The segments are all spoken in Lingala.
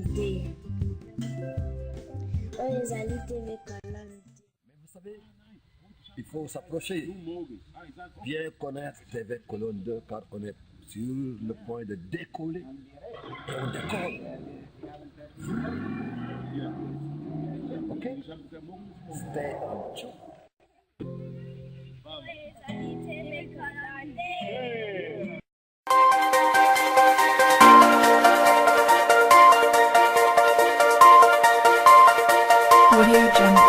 Colonne. Oh, les alliés TV Colonne. Mais vous savez, il faut s'approcher, bien connaître TV Colonne 2 car on est sur le point de décoller. Et on décolle. Ok? C'était un joke. Oh, les alliés TV Colonne. Audio Jungle.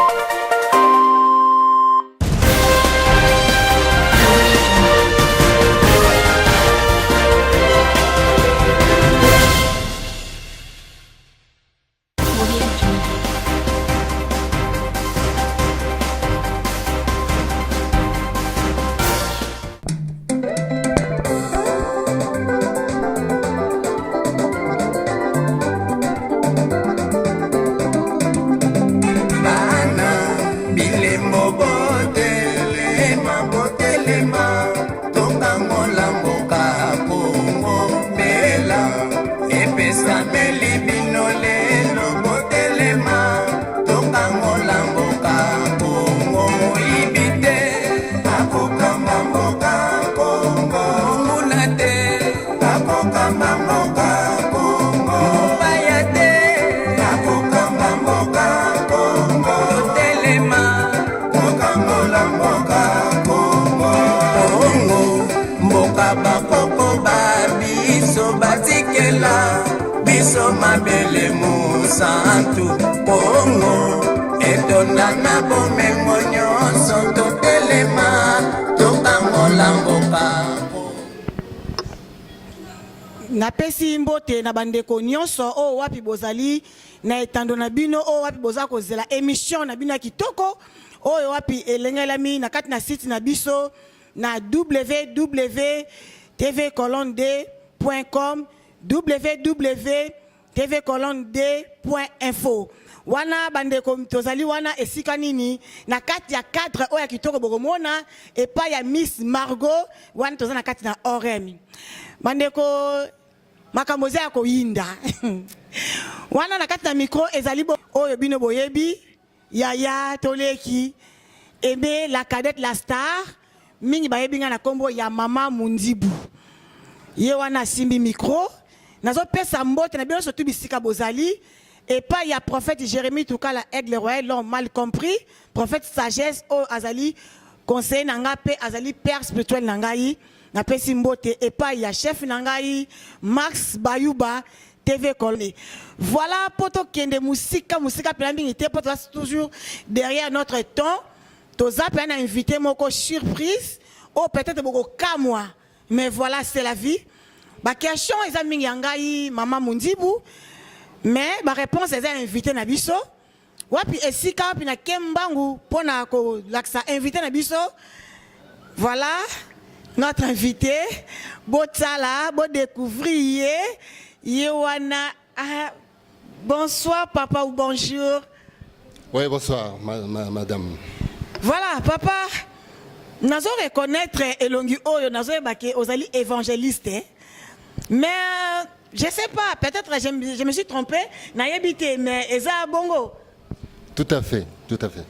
Biso mabele musantu Kongo etonda na bomengo nyonso totelema tokangola mboka. Napesi mbote na bandeko nyonso o wapi bozali na etando na bino o wapi boza kozela émission na bino ya kitoko oyo wapi elengelami na kati na site na biso na www.tvcolonne.com www.tvcolonne.info. Wana bandeko tozali wana esika nini na kati ya cadre oya kitoko bogomona epa ya Miss Margot wana tozana na kati na orem bandeko makamboze ya koyinda wana na kati na micro ezali oyo bino boyebi Yaya Toleki Aimé la cadette la star mingi bayebi nga na kombo ya Mama Mundibu ye wana simbi micro nazo pesa mbote na bino surtout bisika bozali et pas il y a prophète Jérémie Toukala Aigle Royal l'ont mal compris prophète sagesse o azali conseiller nanga pe azali père spirituel nangai na pesi mbote et pas il y a chef nangai Max Bayuba TV Colonne. Voilà poto kende musika pelambi te poto toujours derrière notre temps toza pe na invité moko surprise oh peut-être boko kamwa mais voilà c'est la vie. Ba question eza mingi yangai Mama Mundibu mais ba réponse eza invité na biso wapi esika wapi na kembangu pona ko laksa invité na biso. Voilà notre invité botala bo découvrir yewana bonsoir papa ou bonjour. Oui bonsoir madame. Voilà papa nazo reconnaître elongi oyo nazo ebake ozali évangéliste. Mais je sais pas, peut-être je me suis trompé, naïbité, mais eza bongo. Tout à fait, tout à fait.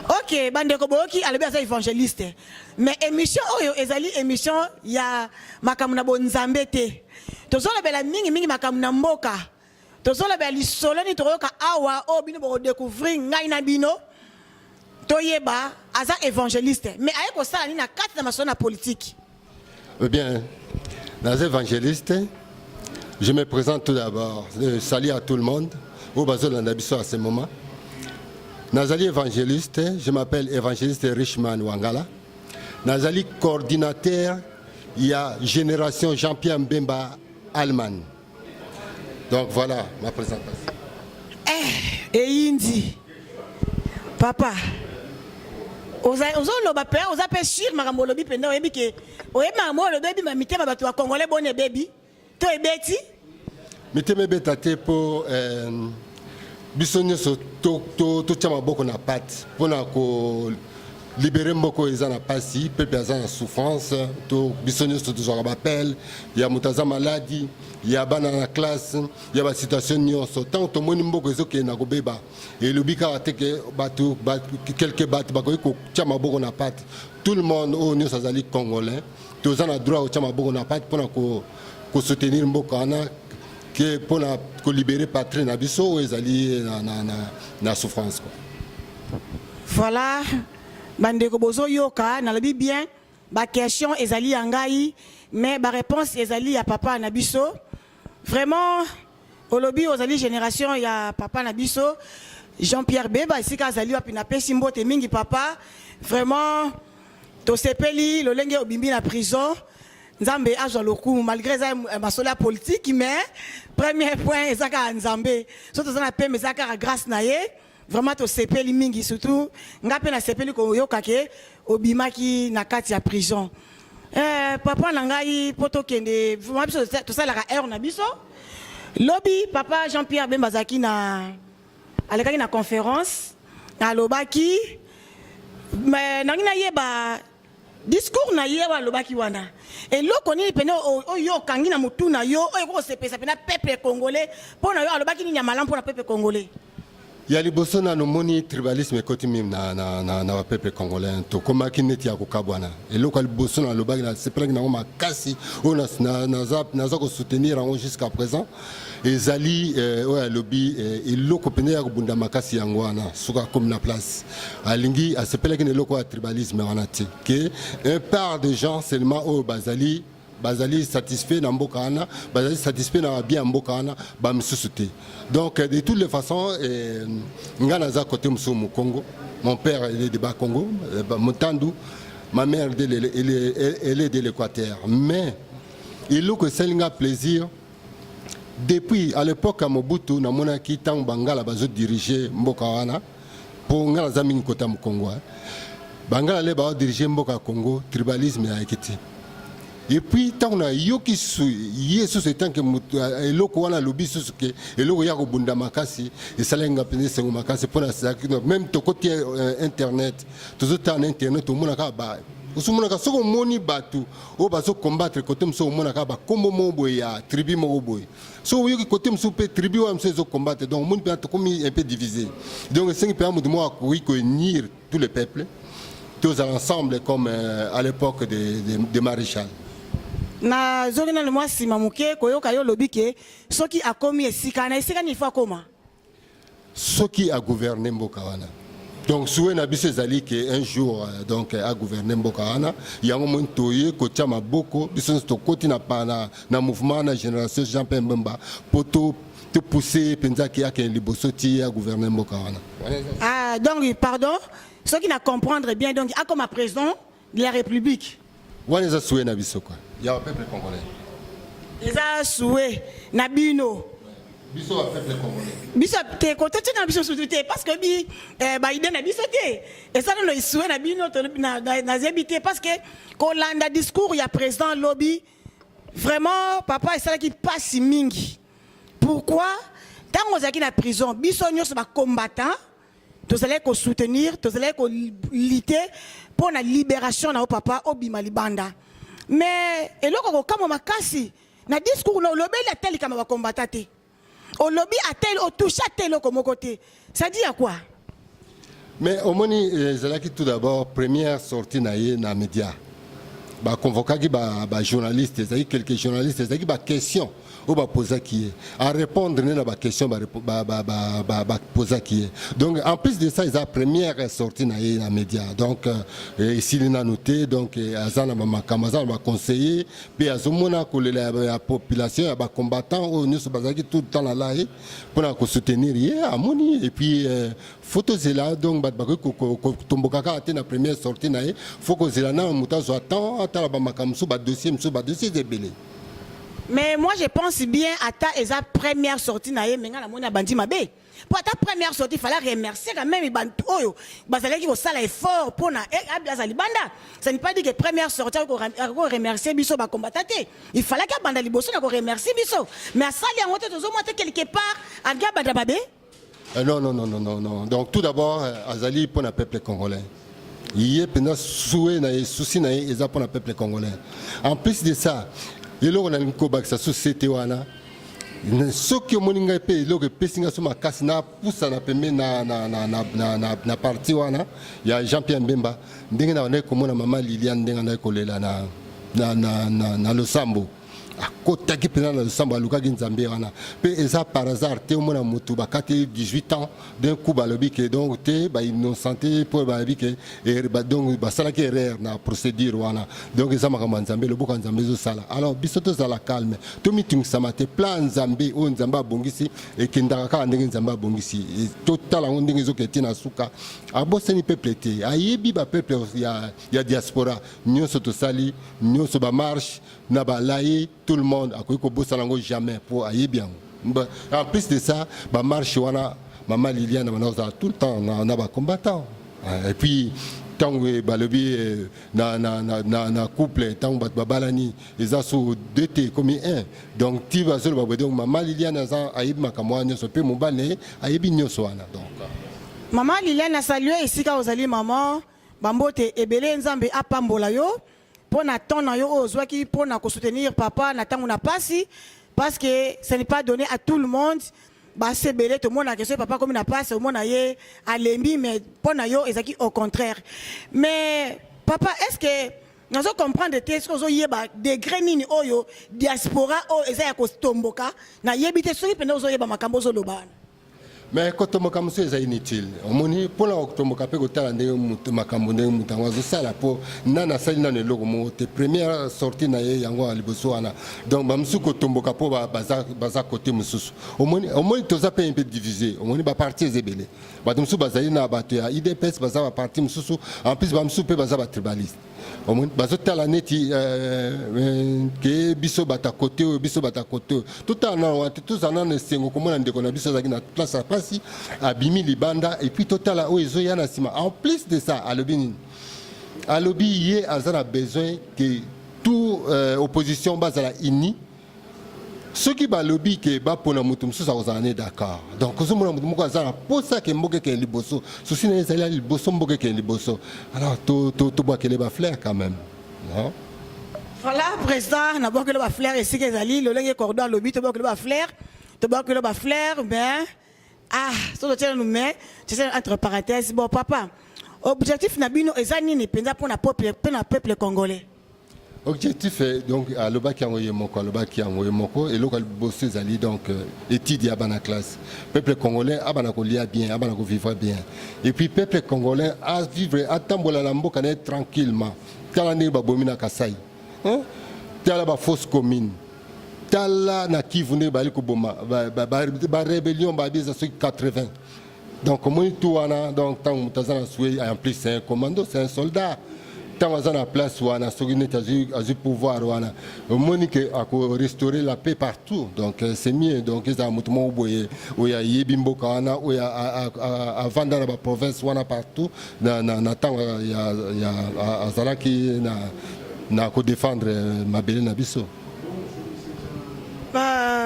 Ok, bandeko boki alebeza évangéliste. Mais émission oyo ezali émission ya makamuna bonzambe te. Tozola bela mingi makamuna mboka. Tozola bela lisolo ni toroka awa o bino bo découvrir ngai na bino. Toyeba aza évangéliste. Mais ayeko sala ni na kati na masona politique. Eh bien, les évangélistes, je me présente tout d'abord. Salut à tout le monde. Au Bazol Nabiso à ce moment. Nazali évangéliste, je m'appelle évangéliste Richman Wangala. Nazali coordinateur, il y a Génération Jean-Pierre Mbemba Allemagne. Donc voilà ma présentation. Et Indi, papa. Ozoloba pe ozape sur makamolobi penda oyebi ke oyema molo baby mamite bato wa congolais bonne baby to ebeti miteme betate po bisonyo so to chama boko na pat pona ko libérer mboko ezana pasi peuple azana souffrance to bisonyo to zo rappel ya mutaza maladie ya bana na classe ya ba situation nyonso tant to moni mboko ezoke na kobeba et lobika ateke batu quelques batu bako ko chama boko na pate tout le monde au nyonso azali congolais to zana droit au chama boko na pate pona ko soutenir mboko ana que pona ko libérer patrie na biso ezali na souffrance quoi. Voilà. Bandeko bozo yoka na lobi bien ba question ezali yangai mais ba réponse ezali ya papa na biso vraiment au lobby ozali génération ya papa na biso Jean-Pierre Beba isika azali wapi na pesi mbote mingi papa vraiment to sepeli lolenge obimbi na prison nzambe azwa lokumu malgré ça masola politique mais premier point ezaka nzambe surtout ça na pembe ezaka grâce na ye. Vraiment to sepeli mingi surtout ngape na sepeli ko yokake obimaki na kati ya prison papa na ngai poto kende vraiment biso to sala ka heure na biso lobby papa Jean-Pierre Bembazaki na alekaki na conférence na lobaki mais na ngina yeba discours na yeba lobaki wana et loko ni pene oyo kangi na mutu na yo oyo ko sepesa pena peuple congolais pona yo alobaki ni nyamala pona peuple congolais. Il y a les Bossona no moni tribalisme côté même na peuple congolais to koma kineti ya kukabwana et local Bossona le bag na c'est plein na ma kasi on na ko soutenir en jusqu'à présent et zali ouais lobby et loko pene ya kubunda makasi yangwana suka comme na place alingi a c'est plein que loko tribalisme wana ti que un part de gens seulement au bazali satisfait na mbokana bazali satisfait na bien mbokana ba msusute donc de toutes les façons ngana za côté msumu Congo mon père il est de bas Congo Motandu ma mère elle est de l'Équateur mais il que c'est plaisir depuis à l'époque à Mobutu na monaki tang bangala bazo diriger mbokana pour ngana za mingi kota mu Congo bangala le ba diriger mboka Congo tribalisme a ekiti. Et puis tant on a yoki su yesu c'est tant que eloko wana lobi susu ke eloko ya kobunda makasi esalenga pene sengo makasi pona même to côté internet toujours en internet omona ka ba osumona ka soko moni batu o bazo combattre côté mso omona ka ba kombo mobo ya tribu mobo boy so yoki côté mso pe tribu wa mso zo combattre donc moni peut comme un peu divisé donc c'est peut amu de moi ko unir tous les peuples tous ensemble comme à l'époque de maréchal. Na zongina le mois simamuke koyoka yo lobike soki akomi esika na esika ni fa koma soki a gouverné mboka wana donc soué na biso ezali que un jour donc a gouverné mboka wana yango montoye ko tia maboko biso to koti na pana na mouvement na génération Jean-Pierre Bemba poto te pousser penza ki a liboso ti a gouverné mboka wana. Ah donc pardon soki na comprendre bien donc a comme président de la République wana za soué na biso quoi. Il y a un peuple congolais. Eza soué na bino. Biso a peuple congolais. Biso te côté na biso souté parce que bi ba idée na biso te. Et ça no soué na bino na zebité parce que kolanda discours ya président lobby vraiment papa et ça qui passe mingi. Pourquoi tant ozaki na prison biso nyos ba combattant tous allez ko soutenir tous allez ko lutter pour la libération na papa obima libanda. Mais eloko kama makasi na discours no lobby la tel kama ba combattate au lobby a tel au touche à tel comme côté ça dit à quoi mais au moni zalaki tout d'abord première sortie na média ba convoquaki ba journalistes ezaki quelques journalistes ezaki ba question ou ba poser qui à répondre na ba question ba poser qui donc en plus de ça ils a première sortie na média donc ici il a noté donc azana mama kamaza ba conseiller puis azomona ko la population ba combattant au nous bazaki tout le temps là pour na ko soutenir amoni et puis photos là donc ba ko tomboka ka na première sortie na faut que zela na mutazo attend ata ba makamsu ba dossier de belé. Mais moi je pense bien à ta première sortie na ye menga na mona bandi mabe. Pour ta première sortie il fallait remercier quand même bantu oyo bazalaki ko sala effort pour na ablaza libanda. Ça n'est pas dit que première sortie ko remercier biso ba combattate. Il fallait que banda liboso na ko remercier biso. Mais à ça il y a monté tozo monter quelque part à gabada babe. Non. Donc tout d'abord Azali pour le peuple congolais. il est pendant souhait na souci na eza pour le peuple congolais. En plus de ça, il y a une sa société wana ce qui moninga pe le que pesinga suma kasi na poussa na pembe na parti wana ya Jean-Pierre Mbemba ndenge na wana komona mama Liliane ndenge na kolela na Losambo akotaki pena na Losambo alukaki nzambe wana pe eza par hasard te omona mutu bakati 18 ans d'un coup balobi que donc te ba innocenté pour balobi que donc basalaki erreur na procédure wana donc eza makambo nzambe loboka nzambe zo sala alors biso to zala calme to mitungisama te plan nzambe o nzamba bongisi ekendaka ka ndenge nzamba bongisi total ngo ndenge zo keti na suka aboseni peuple te ayebi ba peuple ya diaspora nyonso to sali nyonso ba marche na ba laye tout le monde a cru que jamais pour aïe bien. En plus de ça, ma marche wana maman Liliane tout le temps on a combattant. Et puis tant que balobi na couple tant que babalani ils ont sous deux T comme un. Donc tu vas sur donc maman Liliane a aïe makamwa nyoso pe mobane aïe binyoso wana donc. Maman Liliane a salué ici quand vous allez maman bambote ebele nzambe apambola yo. Pour attendre pour soutenir papa na pasi parce que ce n'est pas donné à tout le monde bah c'est belé tout le monde a question papa comme na passe au monde aye à l'embi mais pour nayo ezaki au contraire mais papa est-ce que nous comprendre de tes choses yeba degré nini oyo diaspora o ezaya ko tomboka na yebite soki pena ozo yeba makambo zo lobana. Mais quand on me c'est inutile. On dit pour la octobre capé que t'as ndé makambo ndé mutango zo sala pour nana sali na logo mo te première sortie na ye yango aliboso wana. Donc bamsu ko tombo kapo baza côté mususu. On moni toza pe un peu divisé. On moni ba parti zebele. Ba tumsu bazali na bato ya IDPS baza ba parti mususu. En plus bamsu pe baza ba tribaliste. On moni bazo tala neti ke biso bata côté tout en tout en ne sengo comme on ndeko na biso za na place si abimi libanda et puis total o ezo yana sima en plus de ça alobi yé azana besoin que tout opposition bazala ini ceux qui ba lobby que ba pona mutum so ça ozane d'accord donc zo mona mutum ko azana pour ça que mboke ke liboso souci na ezali liboso mboke ke liboso alors to bois que les ba fleur quand même non. Voilà président na bois que le ba fleur et si que ezali le lenge cordon lobby to bois que le ba fleur ben ah, ça doit nous mettre, c'est entre parenthèses. Bon, papa, objectif Nabino et Zanini, pour le peuple congolais. Objectif est donc à l'oba qui a envoyé Moko, et local bossé Zali, donc étudier à la classe. Peuple congolais, à Banako lia bien, à Banako vivre bien. Et puis, peuple congolais, à vivre, à Tambola Lambo, tranquillement. Talane Babomina Kassai. Talaba fausse commune. Tala na Kivu bali kuboma ba rébellion ba bisa 80 donc comme tout wana donc tant mutazana soué en plus c'est un commando c'est un soldat tant azana place wana sogine tazu pouvoir wana monique a restaurer la paix partout donc c'est mieux donc ça mutumo boye oya yebimboka wana oya à vendre la province wana partout na tant ya azalaki na ko défendre mabele na biso.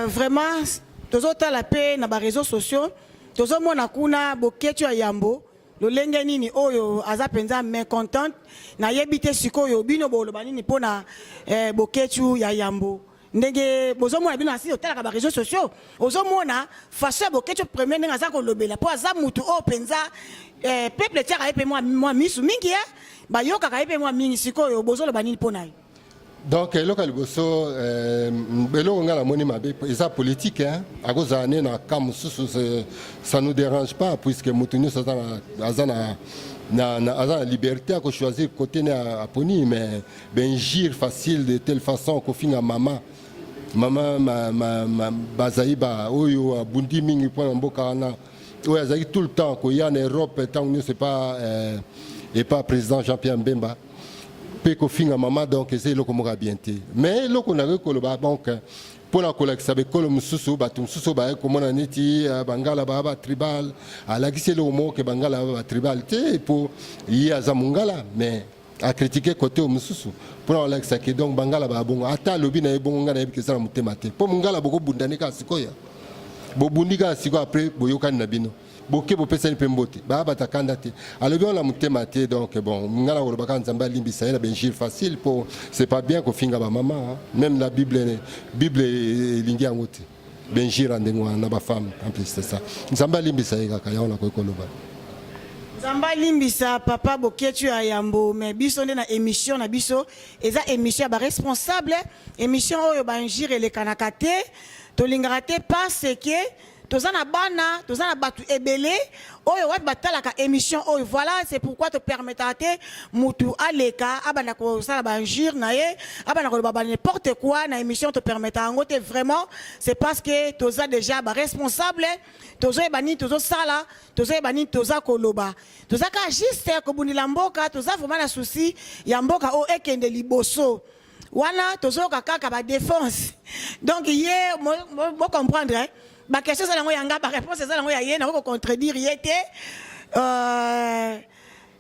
Vraiment, tous autres la paix dans les réseaux sociaux, tous autres mon akuna boketu ya yambo, le lenge nini oyo azapenza mécontente, na yebite sikoyo bino bolo banini pona boketu ya yambo. Ndenge bozo mona bino asi otala ka réseaux sociaux, ozo mona façon boketu premier ndenge azako lobela po azamutu o penza peuple tiaka epe moi misu mingi ba yoka ka epe moi mingi sikoyo bozo lo banini pona. Donc, local bosso, on a la monnaie c'est politique, hein. À cause d'année, ça nous dérange pas puisque Moutouni a la liberté à choisir côté à Pony, mais ben gire facile de telle façon qu'au fin à maman bazaïba oyo bundi mingi point mbokana oyo azaki tout le temps qu'il y a en Europe tant que c'est pas et pas président Jean-Pierre Mbemba. Peko finga mama donc c'est le comme bien mais le qu'on a recoloba donc pour la collecte ça be kolom susu batum susu ba comme on a neti bangala baba tribal ala gise le mot que bangala baba tribal te pour y a zamungala mais à critiquer côté mususu pour la ça qui donc bangala ba bon ata lobi na bon ngana que ça mutema te pour mungala boko bundani ka sikoya bo bundika siko après boyoka na bino boke bopesani mpe mbote babatakanda te alobi on la motema te donc bon nga na kolobaka nzambe alimbisa ye na benjire facile po c'est pas bien kofinga bamama hein. Même la bible elingi yango te benjire ndenge wana na bafemme en plus c'est ça nzambe alimbisa ye kaka yango nakoki koloba Zamba limbisa papa boketu ya yambo mais biso nde na émission na biso eza émission ba responsable émission oyo banjire le kanakate tolingaka te parce que tozana bana tozana batu ebele oyo wat batalaka émission oyo voilà c'est pourquoi te permettre te mutu aleka abana ko sala banjire na ye abana ko baba n'importe quoi na émission te permettre ngote vraiment c'est parce que toza déjà ba responsable tozo ebani tozo sala tozo ebani toza koloba toza ka juste ko bunila mboka toza vraiment na souci ya mboka o ekende liboso wana tozo kaka ba défense donc hier mo comprendre hein? Ma question c'est la yanga, ma réponse c'est la moya yena ko contredire yete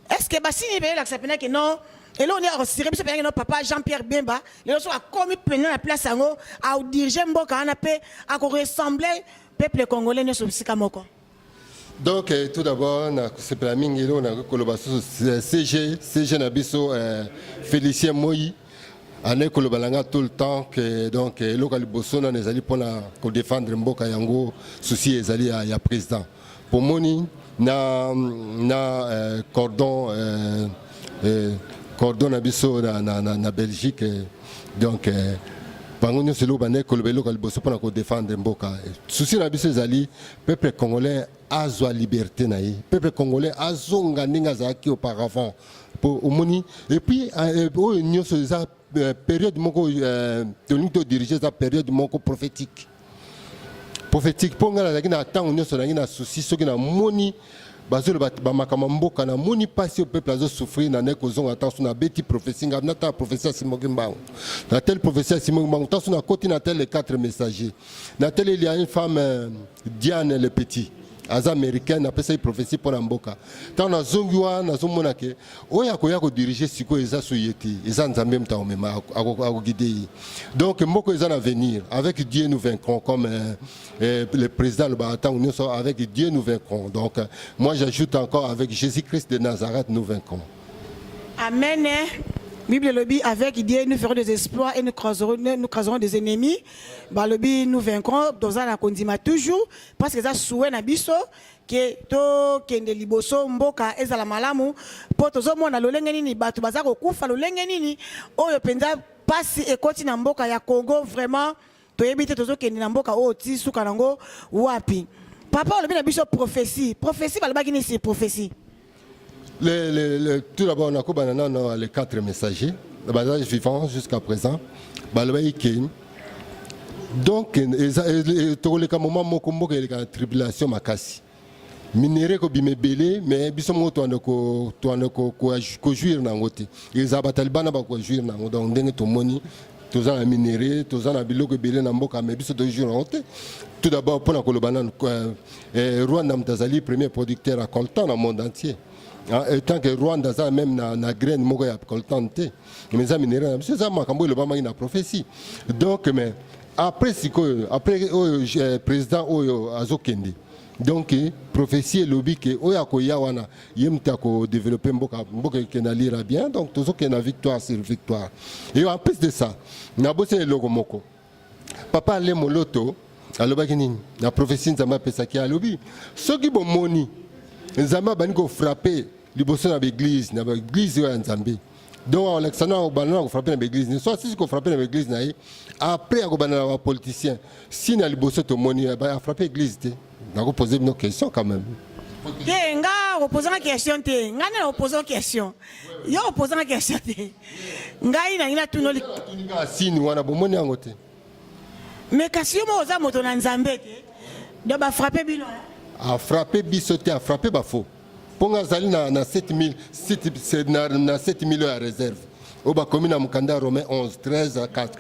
est-ce que si ni be l'accepter que non et là on est retiré parce que non papa Jean-Pierre Bemba les autres a commis pendant la place ango a diriger mboka na pe a ko ressembler peuple congolais ne sobisika moko. Donc tout d'abord c'est pour la mingilo na kolobaso CG na biso Félicien Moyi ane kolobalanga tout le temps que donc local bosona nezali pona ko défendre mboka yango souci ezali ya président pour moni na cordon na biso na Belgique donc bango nyo selo bane kolobelo local boso pona ko défendre mboka souci na biso ezali peuple congolais azwa liberté na ye peuple congolais azonga ninga zaki auparavant pour omoni et puis nyo so za période moko de diriger la période moko prophétique pour nga la na temps on so na souci so na moni bazolo ba makama mboka na moni passer au peuple azo souffrir na ne kozonga temps na beti prophétie nga na ta prophétie Simogimba na telle prophétie Simogimba temps na côté na tel les 4 messagers na tel il y a une femme Diane le petit az américaine après ça prophétie pour mboka tant na zongiwa na zomona ke oya ko ya ko diriger siko eza soyeti eza nzambe mta mema ako guider donc mboko eza na venir avec Dieu nous vaincrons comme le président le Baratant nous sommes avec Dieu nous vaincrons donc moi j'ajoute encore avec Jésus-Christ de Nazareth nous vaincrons. Amen. Bible lobby avec Dieu nous ferons des exploits et nous croiserons des ennemis. Bah lobby nous vaincrons dans un condima toujours parce que ça souhait na biso que to kende liboso mboka ezala malamu poto zo mona lolenge nini batu bazako kufa lolenge nini oyo penza pasi ekoti na mboka ya Congo vraiment to yebite tozo kende na mboka o ti suka nango wapi papa lobby na biso prophétie balobaki ni c'est prophétie. Tout d'abord, on a les 4 messagers, les bagages vivants jusqu'à présent. Donc, tout le moment, il y a une tribulation makasi. Minéré ko bimebele, mais bisomo to ko jouir na ngote. Les abatalibana ba ko jouir na ngote. Donc, ndenge to moni, to za minéré, to za na biloko belé na mboka mais biso to jouir na ngote. Tout d'abord, pour la kolobana, Rwanda mtazali premier producteur à coltan dans le monde entier. Et tant que Rwanda a même na graine moko ya coltante mais amis c'est ça makambo le bama ina prophétie donc mais après président oyo azokende donc prophétie lobby que oya ko yawana yemta ko développer mboka kena lira bien donc toujours que na victoire sur victoire et en plus de ça na bossé logo moko papa le moloto alobaki nini na prophétie nzamba pesa ki alobi soki bo moni nzamba bani ko frapper liboso na l'église ya nzambe donc Alexandre Obana ko frapper na l'église soit si ko frapper na l'église na après ko bana na politicien si na liboso to moni ba frapper l'église te na ko poser une question quand même te nga poser une question te nga na poser une question yo poser une question te nga ina tuno li si ni wana bo moni yango te mais kasi mo za moto na nzambe te do ba frapper bino a frappé bisoté a frappé bafo ponga zali na 7000 na 7000 à réserve au ba commune Mukanda Romain 11 13 à 4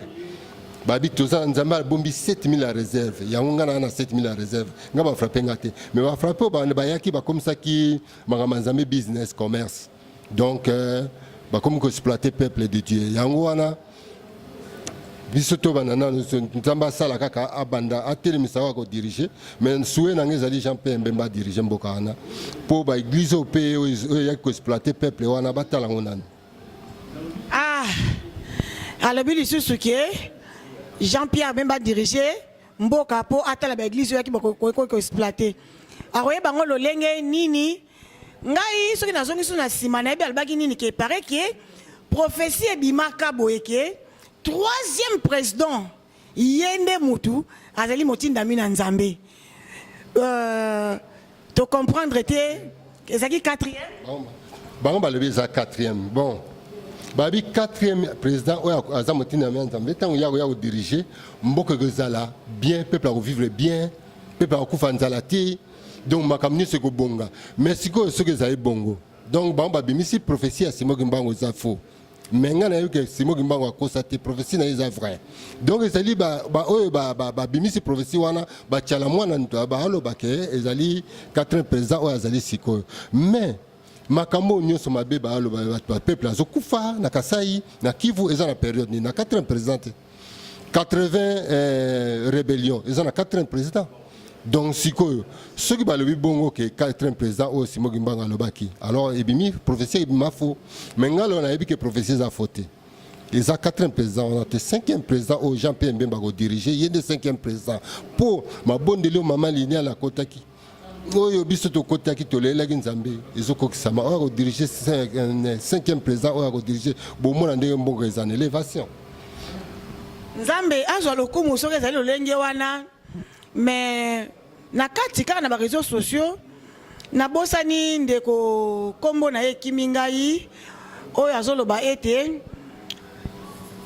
babi toza nzamba bombi 7000 à réserve yango na 7000 à réserve nga ba frappé ngate mais ba frappé ba yaki ba comme ça qui mangamazame business commerce donc ba comme ko exploiter peuple de Dieu yango wana bisoto banana nzamba sala kaka abanda atelemisa wa ko diriger mais souhait na ngezali Jean-Pierre Mbemba diriger mboka wana pour ba église au pays ya ko exploiter peuple wana batala ngonani. alobi lisusu ke Jean-Pierre Mbemba diriger mboka po atala ba église ya ki ko exploiter akoyeba ngo lolenge nini ngai soki nazongi so na sima na yebi alobaki nini ke paraît que prophétie ebimaka boye ke troisième président yende mutu azali motindami na nzambe to comprendre te ezaki quatrième bango balobi eza quatrième bon babi quatrième président oyo aza motindami na nzambe ntango ya kodiriger mboka ekozala bien peuple akovivre bien peuple akokufa nzala te donc makambo nyonso ekobonga mais sikoyo soki ezali bongo donc bango babimisi prophétie ya Simoki Mbango eza faux mais nga na yebi ke Simoki Mbango akosa te prophétie na ye eza vrai donc ezali oyo babimisi prophétie wana batiala mwana baaloba ke ezali 4 président oyo azali sikoyo mais makambo nyonso mabe baaloba bapeuple azokufa na Kasai na Kivu eza na période nini na 4 président te 80 rébellion eza na 4 président. Donc sikoyo soki balobi bongo ke 4e président o Simoki Mbango alobaki alors ebimi prophétie ebima faux mais ngalo na yebi ke prophétie za faute eza 4e président on a 5e président o Jean-Pierre Mbemba ko diriger yende 5e président pour mabondeli o mama linia la kotaki oyo biso to kotaki to lelaki nzambe ezokokisama o ko diriger 5e président o ko diriger bomona ndenge mbongo eza na élévation nzambe azwa lokumu soki ezali lolenge wana. Mais na kati kaka na ba réseaux sociaux na bosani ndeko kombo na ye kimingai oyo azoloba ete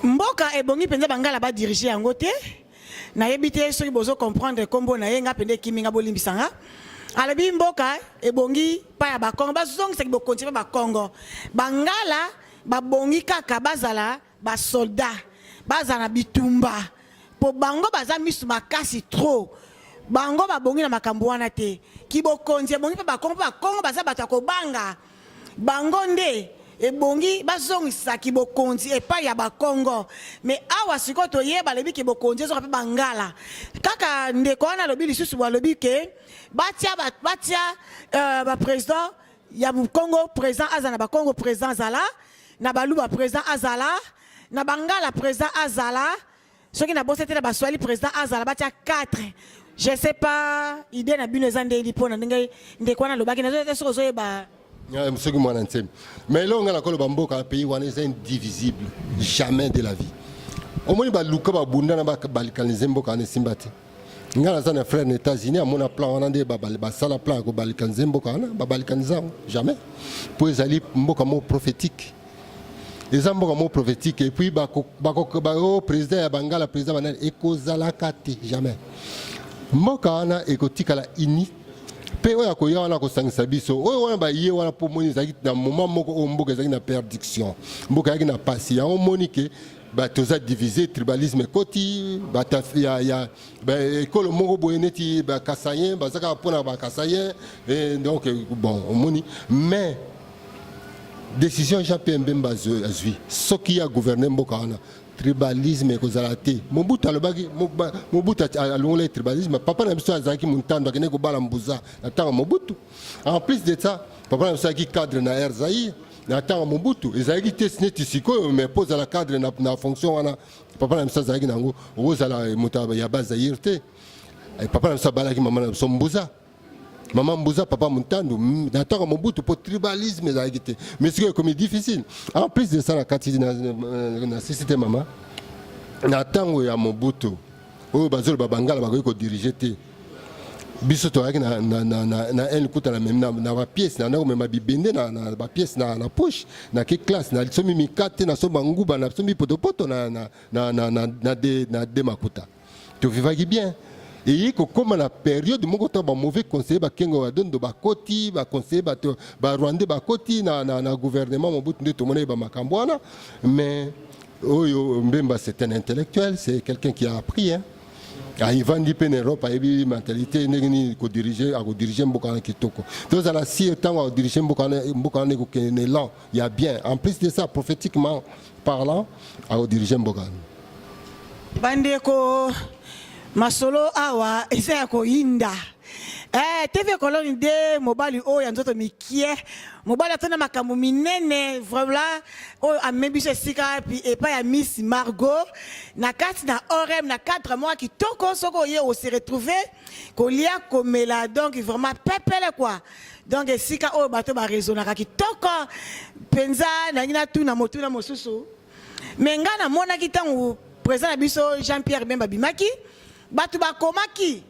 mboka ebongi penza bangala ba diriger yango te na yebi te soki bozo comprendre kombo na ye nga pende kiminga bolimbisanga alobi mboka ebongi pa ya bakongo bazongisa ki bokonti pa bakongo bangala babongi kaka bazala ba soldat bazala bitumba po bango baza misu makasi trop bango babongi na makambo wana te kibokonzi bongi pa bakongo baza bato ya kobanga bango nde ebongi bazongisa kibokonzi epai ya bakongo mais awa sikoyo toyeba lobi kibokonzi ezoka mpe bangala kaka ndeko wana alobi lisusu balobi ke batia baprésident ya Congo président aza na bakongo président azala na baluba président azala na bangala président azala soki na bosse te na baswali président azala batia 4 je sais pas idée na bino ezande ilipona ndenge ndeko wana lobaki na zo zoyeba soki mwana nsemi mais longa la kolo bamboka pays wana c'est indivisible jamais de la vie omoni baluka babunda na balikanize mboka na simbati ngala za na frère na États-Unis amona plan wana nde basala plan ko balikanize mboka wana babalikaniza jamais pour ezali mboka mo prophétique. Les amboka prophétiques et puis bako président ya bangala président banal ekozala kati jamais mboka wana ekotika la ini pe oya ko yawana ko sangisa biso oyo wana ba ye wana po moni zaki na moment moko o mboka zaki na perdiction mboka yaki na pasi ya monique ba toza divisé tribalisme koti ba ya ba ekolo moko boyeneti ba kasayen ba zaka pona ba kasayen et donc bon moni mais décision Jean-Pierre Mbemba azwi soki ya gouverner mboka wana tribalisme ekozala te Mobutu alobaki Mobutu alongoli tribalisme papa na biso azalaki montando akende kobala mbuza na ntango Mobutu en plus de ça papa na biso azalaki cadre na Air Zaïre na ntango Mobutu ezalaki te neti sikoyo mais po ozala cadre na fonction wana papa na biso azalaki nango okozala moto ya bazaïre te papa na biso abalaki mama na biso mbuza Maman Mbouza, papa Montando, n'attends mon bout pour tribalisme, mais c'est comme difficile. En plus de ça, la société maman, n'attends à mon bout, au Bazol Babangala, va diriger. Biso to avec na elle coûte la même na pièce na même ma bibende na pièce na poche na quelle classe na somi mi kate na so banguba na somi poto na de makuta. Tu vivais bien. Et comme la période moko to ba mauvais conseiller ba kengo ba dondo ba koti ba conseiller ba rwandais ba koti na gouvernement Mobutu nde to mona ba makambo wana mais oyo Mbemba c'est un intellectuel, c'est quelqu'un qui a appris hein. Il va dire en Europe a une mentalité ni ko diriger mboka kitoko. Donc à la si temps à diriger mboka ko kenelan, il y a bien en plus de ça prophétiquement parlant à diriger mboka. Bandeko masolo awa eza ya koyinda. TV Colonne de mobali oyo nzoto mikie mobali atona makambo minene voilà oyo amebiso esika puis epa ya Miss Margot na kati na orem na 4 mois kitoko soko ye o se retrouver kolia komela donc vraiment pepele quoi donc esika oyo bato ba raisonnaka kitoko penza na ngina tuna motuna mosusu menga na mona kitangu président na biso Jean-Pierre Bemba Bimaki bato ba komaki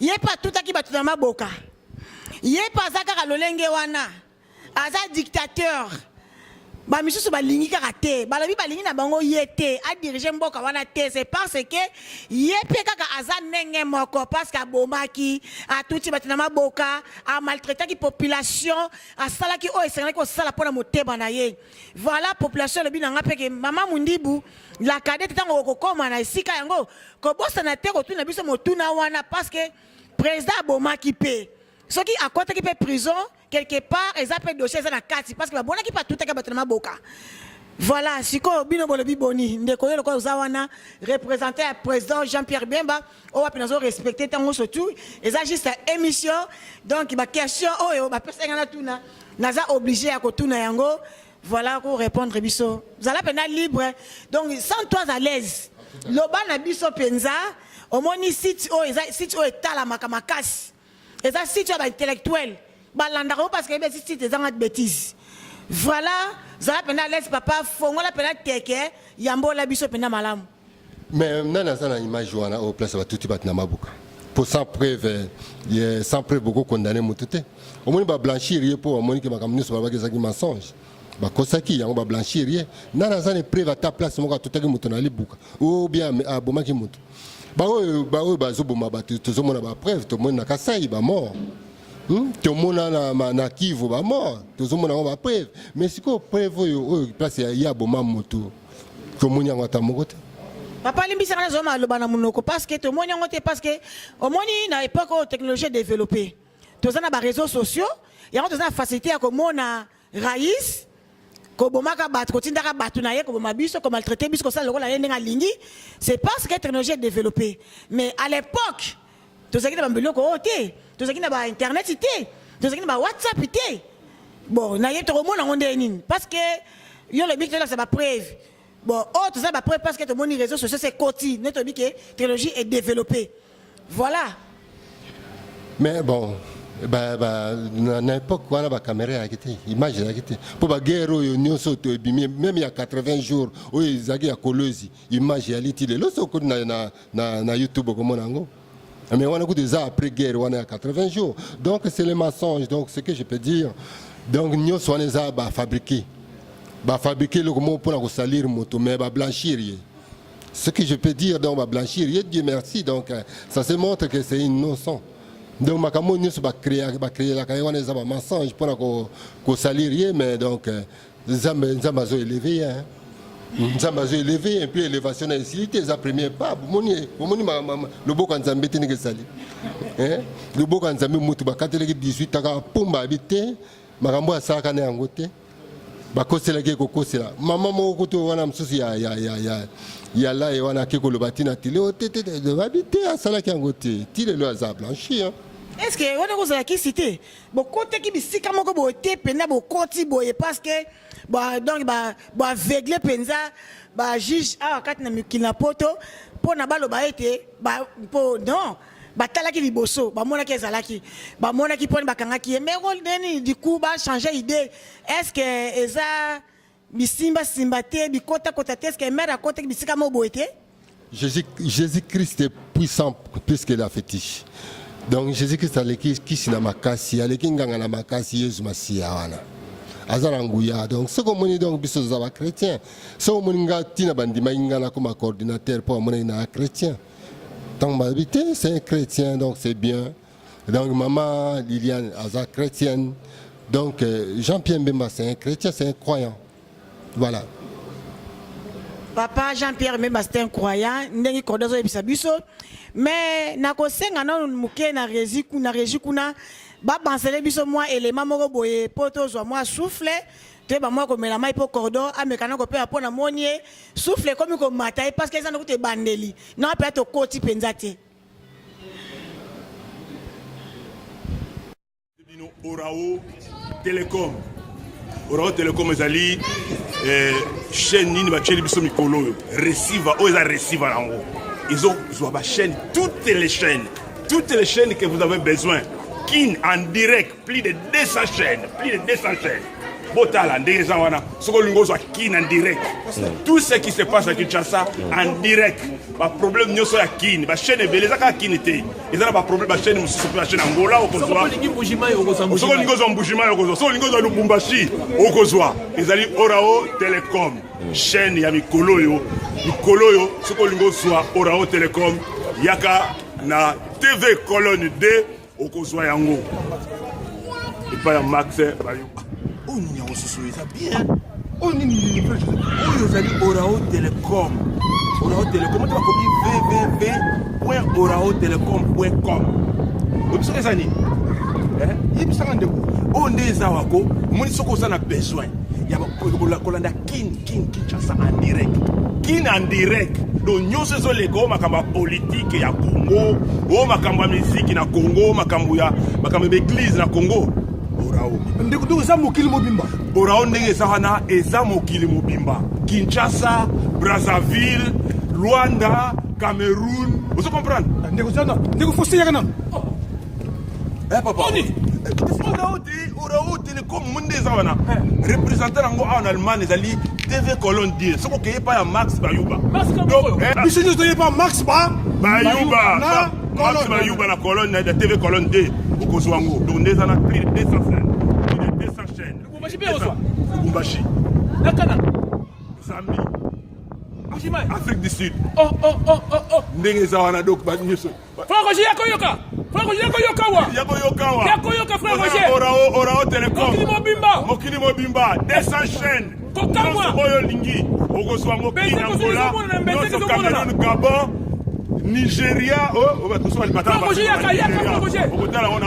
yepa tutaki bato na maboka yepa azaka lolenge wana aza dictateur ba misusu balingi kaka te balobi balingi na bango yete a diriger mboka wana te c'est parce que yepe kaka aza ndenge moko parce que abomaki atuti bato na maboka a maltraitaki population asalaki oyo esengaki kosala mpona motema na ye voilà population lobi nanga peke mama Mundibu la cadette tango kokoma na esika yango kobosana te kotuna biso motuna wana parce que président abomaki pe soki akotaki pe prison quelque part eza pe dossier eza na kati parce que babonaki pa tutaka bato na maboka voilà siko bino bolobi boni ndeko yo lokwa uzawana représenter le président Jean-Pierre Bemba o wapi nazo respecter tango surtout eza juste émission donc ba question oyo ba personne na tuna naza obligé à kotuna yango voilà pour répondre biso zala pena libre donc sans toi à l'aise loba na biso penza omoni site o eza site o etala makamakasi eza site ba intellectuel balandako parce que c'est site eza de bêtises voilà zala pena l'aise papa fongola pena teke yambo la biso pena malamu mais nana sana image wana au place ba tuti bat na mabuka pour sans preuve beaucoup condamné mutute omoni ba blanchir pour omoni ke makamni so ba kezaki mensonge bakosaki yango ba blanchir nana sana preuve à ta place moko tutaki mutu na libuka ou bien abomaki mutu ba oyo bazoboma batu tozomona ba preuve to mona Kasai ba mort to mona na Kivu ba mort tozomona ba preuve mais siko preuve oyo place ya boma mutu to mona ngata mokote papa limbisa kana zoma lobana munoko parce que to mona ngote parce que au moni na époque où technologie développée tozana ba réseaux sociaux yango tozana facilité à komona raïs kobomaka bat kotindaka batu na ye koboma biso ko maltraiter biso ko sala lokola ye ndenga lingi c'est parce que la technologie est développée mais à l'époque tozaki na bambeloko ote tozaki na ba internet te tozaki na ba WhatsApp te bon na ye to komona ngonde nini parce que yo le big là c'est ba preuve bon oh tout ça ba preuve parce que to moni réseaux sociaux c'est côté net to bi que technologie est développée voilà mais bon na époque wana ba caméra yakite image yakite pour ba guerre oyo nyonso to ebimi même il y a 80 jours oyo izaki ya kolozi image ya litile loso ko na YouTube comme nango mais wana ko déjà après guerre wana ya 80 jours donc c'est le mensonge donc ce que je peux dire donc nyonso wana za ba fabriquer le comment pour ko salir moto mais ba blanchir ce que je peux dire donc ba blanchir Dieu merci donc ça se montre que c'est innocent. Donc makambo nyonso ba créer la kawana za ba mensonge pour ko salir mais donc nzamba zo élevé hein nzamba zo élevé et puis élévation na isilité za premier pas moni le boko nzambe te ne sali hein le boko nzambe mutu ba kateleki 18 aka pumba habité makambo asaka na yango te ba kosela ke ko kosela mama moko to wana msusu ya la et wana ke ko lo batina tile o te de habité asala ke yango te tile lo za blanchi hein. Est-ce que on a osé qui citer bon côté qui bisika moko bo te pena bo koti boye parce que donc aveugle penza ba juge a kat na mikina poto pona balo ba été po non batalaki liboso bamonaki ezalaki bamonaki poni bakangaki mais rôle du coup ba changer idée est-ce que eza bisimba simbate bikota kota est-ce que mère a kota bisika mo bo été Jésus-Christ est puissant plus que la fétiche. Donc Jésus-Christ aleki kisi na makasi aleki nganga na makasi Yesu Masia wana azala nguya donc ce que moni donc biso za ba chrétien so moni nga tina bandima ngana comme coordinateur pour moni na chrétien donc ma habité c'est un chrétien donc c'est bien donc maman Liliane aza chrétienne donc Jean-Pierre Bemba c'est un chrétien c'est un croyant voilà. Papa Jean-Pierre Bemba c'est un croyant ndengi kodozo ebisa biso mais nakosenga na muke na régie kuna ba bansele biso moi élément moko boye poto zo moi souffle te ba moi ko mela mai po cordon amekana ko pe apona monie souffle comme ko mata parce que ça ne coûte bandeli non peut être koti penzate Orao Telecom. Orao Telecom ezali chaîne nini ba cheli biso mikolo receiver o eza receiver nango. Ils ont ba chaîne toutes les chaînes que vous avez besoin. Kin en direct plus de 200 chaînes, Botala ndeza wana soko lingo zo kin en direct. Tout ce qui se passe à Kinshasa en direct. Ba problème nyoso ya kin, ba chaîne beleza ka kinité. Ezana ba problème ba chaîne mususu ba chaîne Angola okozwa. Soko lingo zo mbujima okozwa. Soko lingo zo Lubumbashi okozwa. Ezali Orao Telecom. Chaîne ya mikolo yo soko lingo zo Orao Telecom yaka na TV colonne 2 okozwa yango. Et pas ya Max bayo. On y a aussi ça bien. On y a Orao Telecom. Orao Telecom, tu vas copier www.oraotelecom.com. Vous savez ça ni? Il ça rende. On est zawako, mon soko ça a besoin. Il y a kolanda kin Kinshasa en direct. Kin en direct. Donc nous sommes les gars makamba politique ya Congo, o makamba musique na Congo, makamba église na Congo. Orao. Ndeko za mokili mobimba. Orao ndenge zahana eza mokili mobimba. Kinshasa, Brazzaville, Luanda, Cameroun. Vous comprenez? Ndeko fossé yakana. Papa. Orao Telecom monde zahana. Représentant ngo en Allemagne ezali TV Colonne 10. Soko ke pas ya Max Bayuba. Donc, monsieur ne soyez pas Max Bayuba. Max Bayuba la colonne de TV Colonne 2. Okozwango. Donc ndeza na plus de 200 chaînes. Lubumbashi. Nakana. Zambie. Afrique du Sud. Ndenge zawana donc ba nyoso. Frère Roger yakoyoka frère Roger. Orao Telecom. Mokili mobimba. 200 chaînes. Kokamwa. Oyo lingi. Okozwango Kenya Angola. Cameroun, Gabon. Nigeria,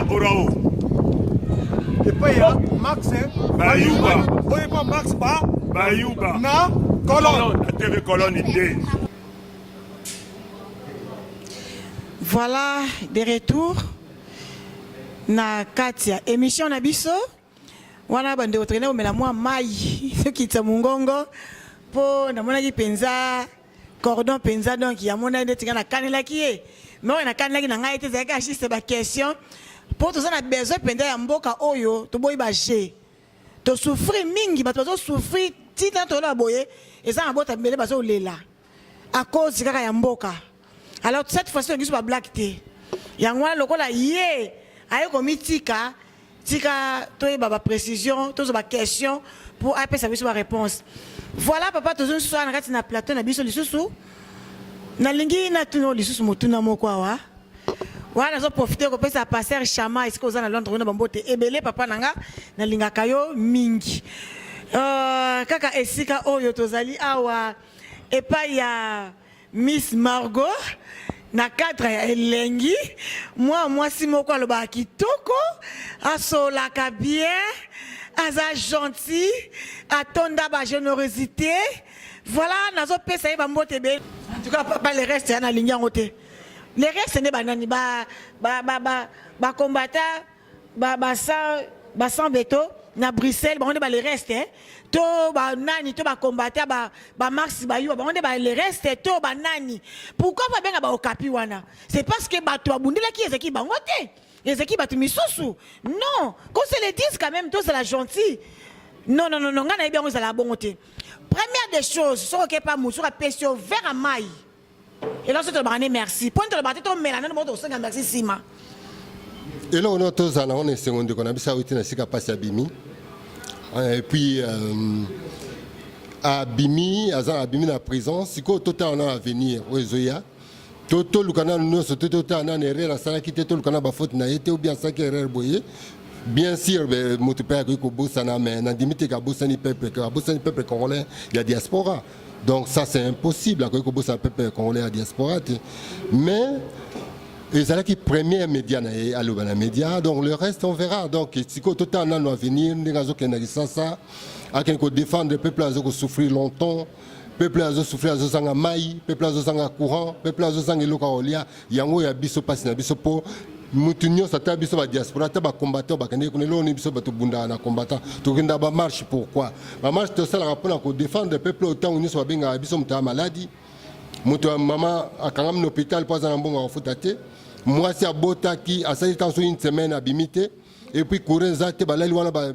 Orao. Et pas Max, Bayuba. Pas Max, Bayuba. Na, Colonne. La TV Colonne 2. Voilà, de retour na Katia. Émission na biso. Wana bande otrene omela mwa mai. Ce qui tsa mungongo po na mona ki penza cordon penza donc ya mona ndeti na kanela ki mais on a kanela ki na ngai te zaka juste ba question pour tout ça na besoin penza ya mboka oyo to boy ba je to souffrir mingi ba to souffrir ti na to la boye et ça na bota mbele ba so lela à cause kaka ya mboka. Alors cette fois-ci on dit ba black te ya ngwana lokola ye ayo komitika tika to ba précision to ba question pour appeler service ba réponse. Voilà papa toujours soir na kati na plateau na biso lisusu na lingi na tuno lisusu motuna moko wa wana zo profiter ko pesa passer chama isko za na Londres na bambote ebele papa nanga na linga kayo mingi kaka esika oyo tozali awa epa ya Miss Margot na cadre ya elengi moi si moko aloba kitoko asolaka bien aza gentil atonda ba générosité voilà nazo pesa ye ba mbote be en tout cas papa le reste na linga ngote le reste ne banani ba combattant ba sans beto na Bruxelles ba on ba le reste to ba nani to ba combattant ba Max Bayuba ba on ba le reste to ba nani pourquoi ba benga ba okapi wana c'est parce que ba to abundela ki ezeki ba ngote les équipes à Tumissousou. Non, qu'on se le dise quand même, tout c'est la gentille. Non, on a bien la bonté. Première des choses, ce qui n'est pas mou, sur la pression vers un maille. Et là, c'est le merci. Point de le battre, ton mélange, on merci Sima. Et là, on a tous on est seconde, on a vu ça, on a vu passer à Bimi. Et puis, à Bimi, dans la prison, c'est quoi tout on a à venir, au Zoya. Toto lukana no so toto ana nere la sala kite to lukana ba faute na été ou bien ça qui erreur boyer bien sûr be moto père ko bossa na mais na dimite ka bossa ni peuple congolais il y a diaspora donc ça c'est impossible ko bossa peuple congolais à diaspora mais ils allaient qui première média à l'Obana Média, donc le reste on verra. Donc si tout le temps on va venir, les gens qui ont ça, à qui défendre le peuple qui souffrir longtemps, le peuple qui souffrir à zanga maï, le peuple qui zanga courant, le peuple qui zanga locaolia, yango ya biso passe na biso po mutunyo sata biso ba diaspora ta ba combattant ba kane kunelo ni biso ba to bunda na combattant to kinda ba marche pourquoi ba marche to sala rapona ko défendre le peuple autant on so benga biso mta maladie mutu mama akangam na hôpital pas na mbongo afutate moi si abota ki asali tanso une semaine abimité et puis courir zate balali wana ba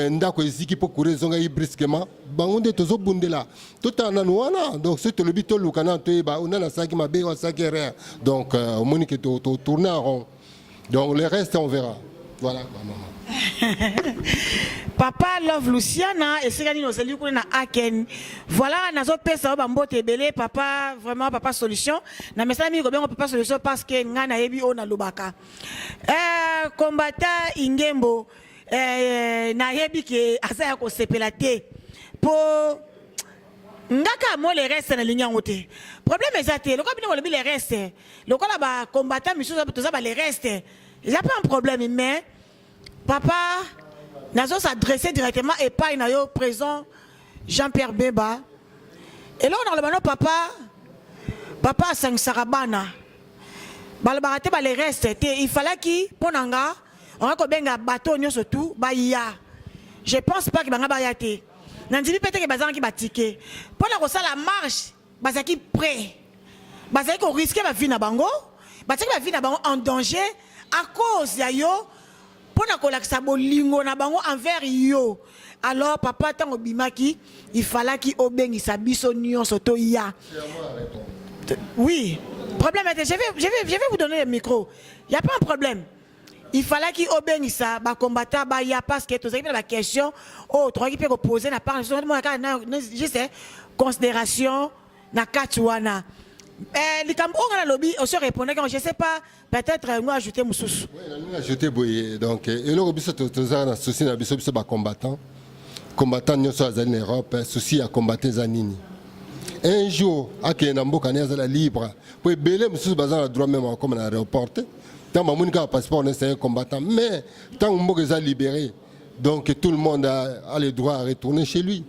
ndako eziki po courir zonga brusquement bangonde tozo bundela tout en wana donc c'est le bito lukana to ba on a saki mabe wa saki rien donc au monique to tourner en rond. Donc le reste on verra. Voilà maman. Papa Love Luciana et c'est nous salut na Aken. Voilà nazo pesa ba mbote belé papa vraiment papa solution. Na message mi ko bien papa solution parce que ngana yebi ona lobaka. Combattant Ingembo na yebi ke asa ko sepelate po ngaka mo le reste na ligne ngote. Problème ezate le ko bino le le reste. Le ko la ba combattant miso to za ba le reste. Il n'y a pas un problème, mais papa n'a pas s'adresser directement et pas il au présent Jean-Pierre Bemba. Et là on a le papa Sang Sarabana. Balbarate ba les restes il fallait qu'il ponanga on a ko benga bateau nyo surtout ba ya. Je pense pas que banga ba yate. Nandibi peut-être que bazan ki batike. Pour la la marche bazaki prêt. Bazaki ko risquer ba vie na bango. Bazaki ba vie na bango en danger. À cause de yo, pour na kolakisa bolingo na bango envers yo. Alors papa tango bimaki, il fallait qu'il obengi sa biso nyon soto ya. Oui. Problème était, je vais vous donner le micro. Il n'y a pas un problème. Il fallait qu'il obengi sa ba combattant ba ya parce que tous la question oh trois qui peut poser na part juste considération na katwana. Les Camerounais à la lobby, on se répondait quand je ne sais pas, peut-être nous ajouter Moussous. Oui, nous ajouter Boye. Donc, et là, on a souci na biso biso ba combattant nous sommes en Europe, souci à combattre Zanini. Un jour, à qui na mboka na libre, pour belé Moussous bazan a droit même comme na aéroport. Tant que mon passeport c'est un combattant, mais tant que mboka est libéré, donc tout le monde a le droit à retourner chez lui.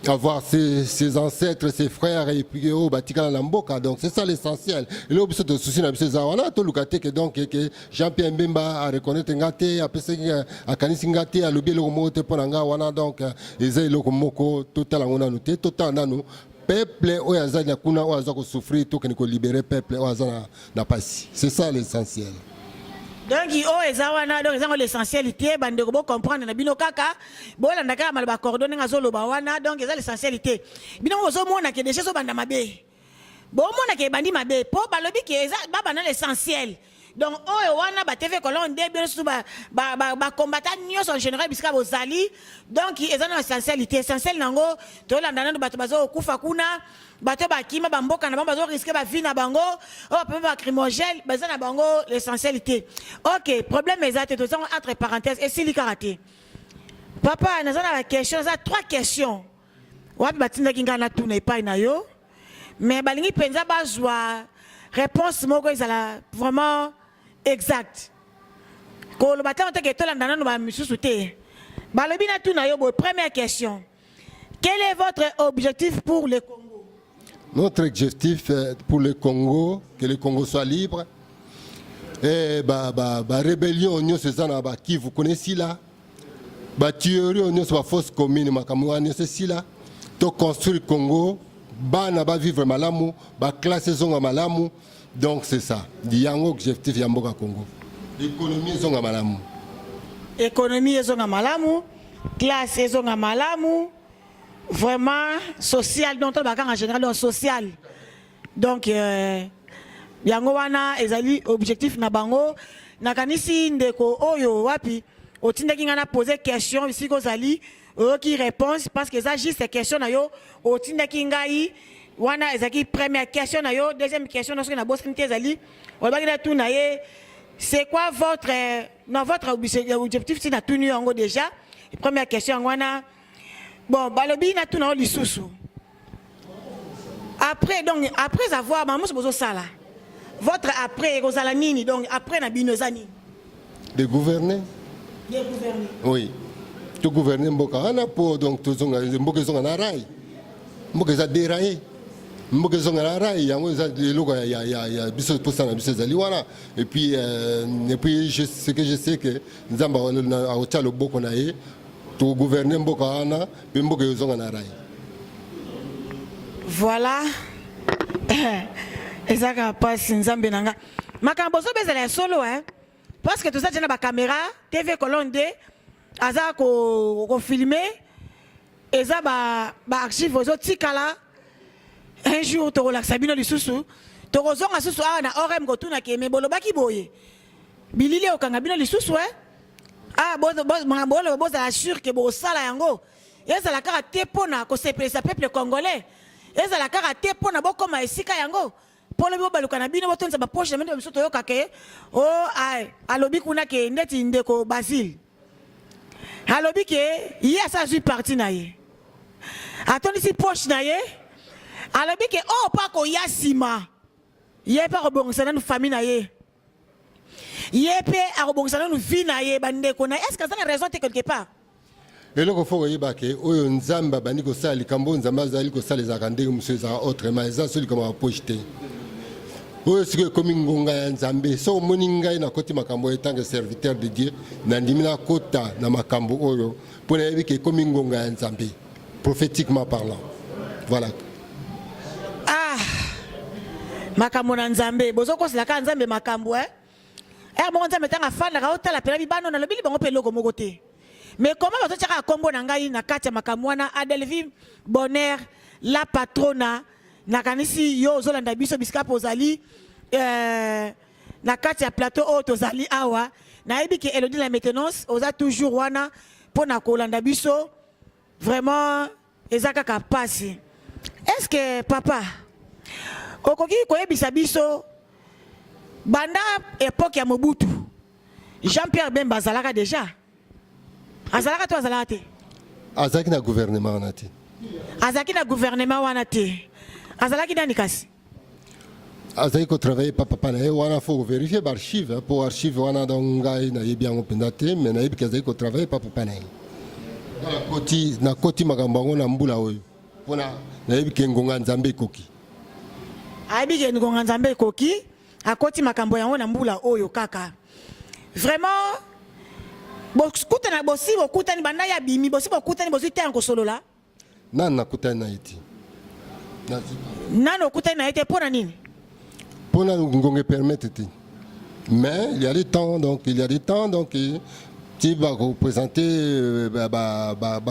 Avoir ses ancêtres, ses frères et puis au Batika Lamboka, donc c'est ça l'essentiel. Et là, on souci na biso zawana to lukate que donc que Jean-Pierre Bemba a reconnaître ngate a pese a kanisi ngate a lobi lo mote ponanga wana donc ezai lo moko total ngona noté total nanu peuple oyaza na kuna oyaza ko souffrir to que ko libérer peuple oyaza na pasi. C'est ça l'essentiel. Donc donc l'essentialité bande ko comprendre na bino kaka bola ndaka mal ba coordonner ngazolo ba wana donc c'est l'essentialité bino ozo mona ke déjà so banda mabe bo mona ke bandi mabe po balobi ke eza baba na l'essentiel donc oyo wana ba TV Colonde bien sous ba combattant nyos en général bisika bozali donc eza na l'essentialité essentiel nango to landana bato bazo kufa kuna bato bakima bamboka na bango bazo risquer ba vie na bango o peut ba crimogène baza na bango l'essentialité. OK, problème exact tout ça entre parenthèses et si li karaté. Papa na la question ça trois questions. Wapi batinda kinga na tuna epai na yo mais balingi penza bazwa réponse moko ezala vraiment exact. Ko lo batanga te ke to landana no ba misusu te. Balobi na tuna yo bo première question. Quel est votre objectif pour le Congo? Notre objectif pour le Congo, que le Congo soit libre. Et rébellion, c'est ça, qui vous connaissez là. Tuerie, c'est la fausse commune, c'est là. Donc construire le Congo, va vivre malamu, classer son malamu. Donc c'est ça. Il y a un objectif de Congo. L'économie est en malamu. Économie est en malamu, classe est en malamu. Vraiment social dont on va en général donc social donc yango wana ezali objectif na bango na kanisi ndeko oyo wapi otindaki ngana poser question ici kozali qui réponse parce que ça juste question na yo otindaki ngai wana ezaki première question na yo deuxième question na na boss kinté ezali olbaki na tout na ye c'est quoi votre objectif si na tout nu yango déjà première question wana. Bon, balobi na tout na lisusu. Après avoir maman se bozo sala. votre après Rosalanini, donc après Nabinozani. De gouverner. De gouverner. Oui. Tout gouverner Mboka. On a pour donc tout Mboka sont en rail. Mboka ça déraillé. Mboka sont en rail. Il y a biso pour ça biso zaliwana. Et puis ce que je sais que nous avons au Tchalo Boko naé. Tout gouverner Mboka ana, puis Mboka sont en rail. Voilà. Ezaka passe nzambe nanga. Makambo so bezala solo hein. Parce que tout ça tient na caméra, TV Colonne 2, aza ko filmer, eza ba archive ozo tikala. Un jour to relaxa bino lisusu, to kozonga susu na orem ko tuna ke mebolo baki boye. Bilili okanga bino lisusu hein. Ah mangabolo boza assure que bo sala yango. Ezala kaka te pona ko sepelisa peuple congolais. Ezala kaka te pona bokoma esika yango. Pour le baluka na bino botonza ba poche mende biso to yoka ke o ai alobi kuna ke ndeti ndeko Basile. Alobi ke ya sa suis parti na ye. Atoni si poche na ye. Alobi ke o pa ko yasima. Ye pa ko bongisa na famille na ye. Ye pe a ko bongisa na vie na ye bandeko na. Est-ce que ça a raison quelque part? Et là, il faut que oyo nzamba bani ko sali kambo nzamba zali ko sali za kande monsieur za autrement ça celui comme a projeté. Oyo sike komi ngonga ya nzambe so moni ngai na koti makambo étant que serviteur de Dieu na ndimina kota na makambo oyo pona yebi ke komi ngonga ya nzambe prophétiquement parlant. Voilà. Ah. Makambo na nzambe bozo ko sala ka nzambe makambo hein. Mo nzambe tanga fana ka otala pela bibano na lobili bango pe loko moko te. Mais comment vous avez un combo na katia makamwana Adelvi Bonheur la patrona na kanisi yo zolanda biso biska pozali na katia plateau o tozali awa na ebi ke Elodie la maintenance oza toujours wana pona kolanda biso vraiment ezaka ka passe. Est-ce que papa okoki koyebisa biso banda époque ya Mobutu Jean-Pierre Bemba azalaka déjà azalaka to azalaka te azalaki na gouvernement wana te azalaki na gouvernement wana te azalaki nani kasi azalaki ko travailler papa na ye wana faut vérifier archive pour archive wana donc ngai na yebi yango mpenza te mais na yebi ke azalaki ko travailler papa na ye na koti makambo yango na mbula oyo mpona na yebi ke ngonga nzambe ekoki ayebi ke ngonga nzambe ekoki akoti makambo yango na mbula oyo kaka vraiment bokutana bosi bokutani banda ya bimi bosi bokutani bosi te yango solola nani nakutani na eti nani okutani na ete pona nini pona ngonge permettre te mais il y a des temps donc tu vas représenter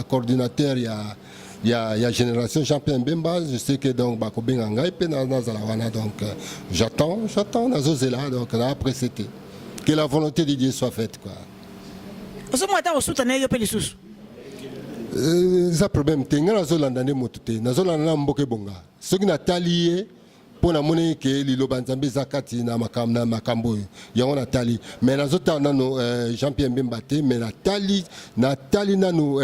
coordinateur il y a génération Jean-Pierre Bemba je sais que donc ba ko benga ngai pe na zala wana donc j'attends nazozela donc après c'était que la volonté de Dieu soit faite quoi. Oso mwata osutana yo pe lisusu ça problème te nga nazolanda nde motu te nazolanda na mboka ebonga soki natali ye mpo namoni ke liloba nzambe eza kati na makambo oyo yango natali mais nazotala nano Jean-Pierre Mbemba te mais natali nano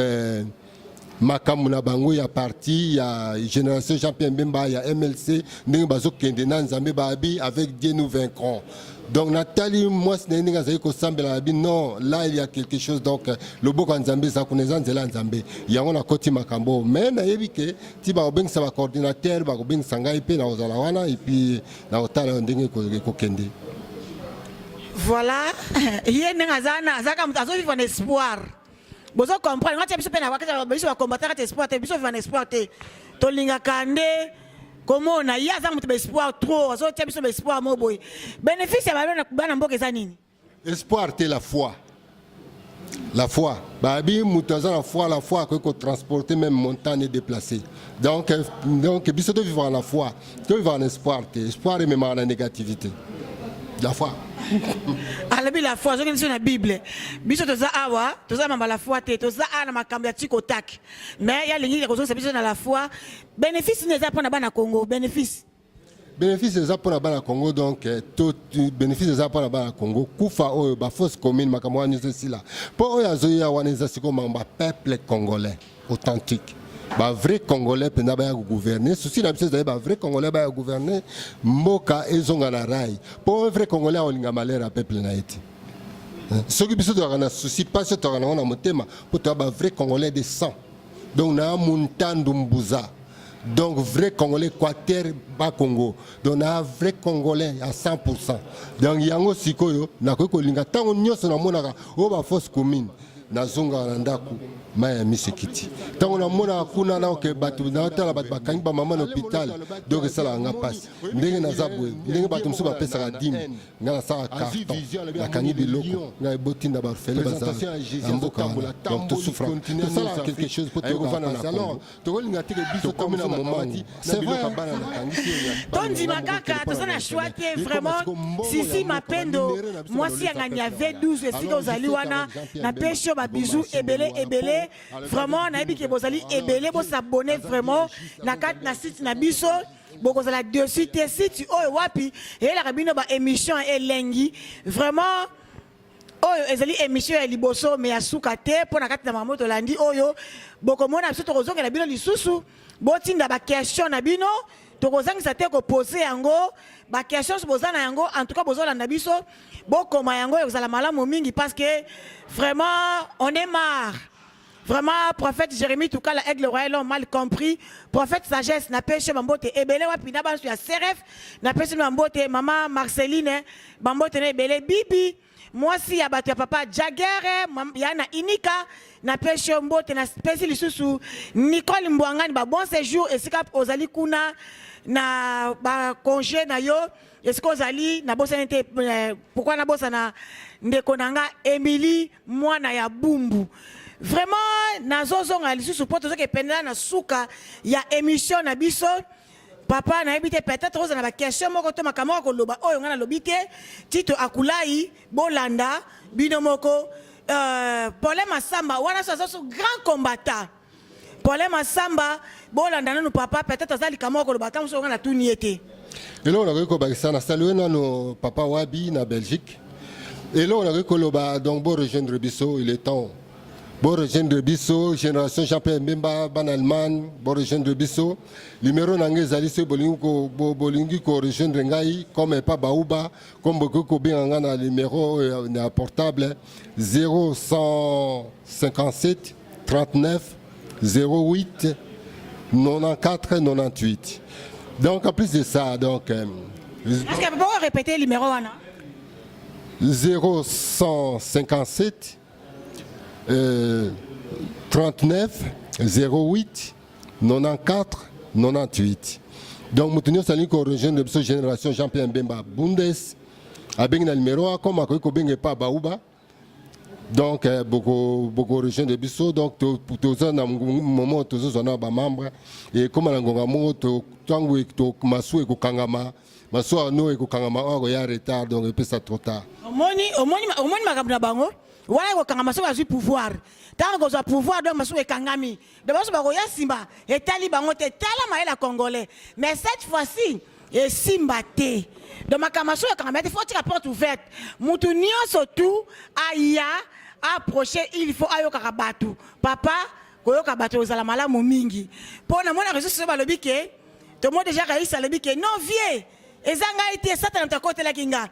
makambo na bango ya parti ya génération Jean-Pierre Mbemba ya MLC ndenge bazokende na nzambe babi avec Dieu nous vaincrons. Donc Nathalie, moi c'est une non, là il y a quelque chose donc le beau Nzambe ça connaissance de l'Nzambe. Il y a on a côté makambo mais na yebike ti ba obeng sa coordinateur ba obeng sangai pe na ozala wana et puis na otala ndenge ko kende. Voilà, hier n'azana azaka mutazo vivre en espoir. Bozo comprendre ngati biso pe na wakati biso wa combattre espoir te biso vivre en espoir te. To linga kande comment on a y a ça mon espoir trop ça tu as espoir mo boy bénéfice ya bana mboka za nini espoir c'est la foi babi mutaza la foi que transporter même montagne et déplacer donc biso de vivre en la foi de vivre en espoir et même en la négativité la foi alabi la foi zoki sur la Bible biso toza awa toza mamba la foi te toza ana makambo ya tiko tak mais ya lingi ko biso na la foi bénéfice neza pona bana Congo bénéfice eza pona bana Congo donc tout bénéfice eza pona bana Congo kufa oyo ba fausse commune makambo ya nzesila po oyo azoya wana eza siko mamba peuple congolais authentique ba vrai Congolais pena ba gouverner. Souci na biso ba vrai Congolais ba gouverner. Mboka ezonga na rai. Pour un vrai Congolais on linga malheur à peuple na eti. Ce qui biso to na souci pas ce to na motema pour to ba vrai Congolais de sang. Donc na montandu mbuza. Donc vrai Congolais Équateur bas Congo. Donc na vrai Congolais à 100%. Donc yango sikoyo na ko linga tango nyoso na monaka o ba force commune na zonga na ndaku maya misekiti. Tango na mona kuna na ke batu na tala batu bakangi ba mama na hôpital donc ça la nga passe. Ndenge na zabwe ndenge batu mso ba pesa ka dimi ngala sa carton na kangi biloko na botinda ba fele baza amboka donc tout souffrant. Ça là quelque chose pour te revendre na salon. To linga tike biso comme na moment c'est vrai Tondi makaka tozana choite vraiment sisi mapendo moi si nganya V12 esika ozali wana na pesho ba bisou ebele vraiment na yebi ke bozali ebele bo s'abonner vraiment na kat na site na biso bokozala dessus te site oyo wapi et la rabino ba émission elengi vraiment oyo ezali émission ya liboso mais ya suka te pona kati na mamoto landi oyo bokomona biso tokozongela bino lisusu botinda ba question na bino tokozangisa te ko poser yango ba question bozana yango en tout cas bozolanda biso bokoma yango ezala malamu mingi parce que vraiment on est marre. Vraiment, prophète Jérémie Toukala, aigle royal, ont mal compris. Prophète sagesse, n'a pas chez Mambote, Ebele, wapi, n'a pas sur la CRF, n'a pas sur Mambote, maman Marceline, Mambote, Ebele, Bibi. Moi, si, y'a battu papa Jagger, Yana Inika, n'a pas chez Mambote, n'a pas sur Nicole Mbouangan, bon séjour, et c'est cap aux Alikuna, na congé, na yo, est-ce qu'aux Ali, n'a bossa n'était, pourquoi n'a bossa na Ndekonanga, Emily, moi, na ya Bumbu. Vraiment, nazozonga lisusu poto zoke pendela na suka ya émission na biso papa na ebité peut-être oza na ba question moko to makamoko ko loba oyo ngana lobité Tito Akulai bolanda bino moko Paulin Masamba wana so grand combattant Paulin Masamba bolanda nanu papa peut-être azali kamoko loba tamu so ngana tuni ete et là on a ko ba sana saluer no papa Wabi na Belgique et là on a ko loba donc bon rejoindre biso il est temps. Bon rejoindre Bisso, génération champion Mbemba, ban Allemagne, bon rejoindre Bisso. Numéro nange zalise bolingi ko rejoindre ngai comme pas Baouba, comme beaucoup ko bien ngana numéro portable 0157 39 08 94 98. Donc en plus de ça donc est-ce que vous pouvez répéter le numéro wana 0157 39 08 94 98. Donc nous sommes ko rejoindre de génération Jean-Pierre Mbemba Bundes avec le numéro comme à ko benga pas Baouba. Donc beaucoup rejoindre de biso donc tous na moment tous on a ba membre et comme la ngonga mo to tango to masu ko kangama masu no ko kangama o ya retard donc peut ça trop tard. Omoni makabuna bango wala ko kangama so azui pouvoir tant que pouvoir donc masu ekangami de baso ba ko ya simba etali bango te tala maela congolais mais cette fois-ci et simba te de makamaso ekangama il faut que la porte ouverte mutu nyonso tout aya approcher il faut ayoka kabatu papa koyoka bato ozala malamu mingi pona mona ressources ba lobi ke to mo déjà kaisa lobi ke non vieux ezanga ite satan ta côté la kinga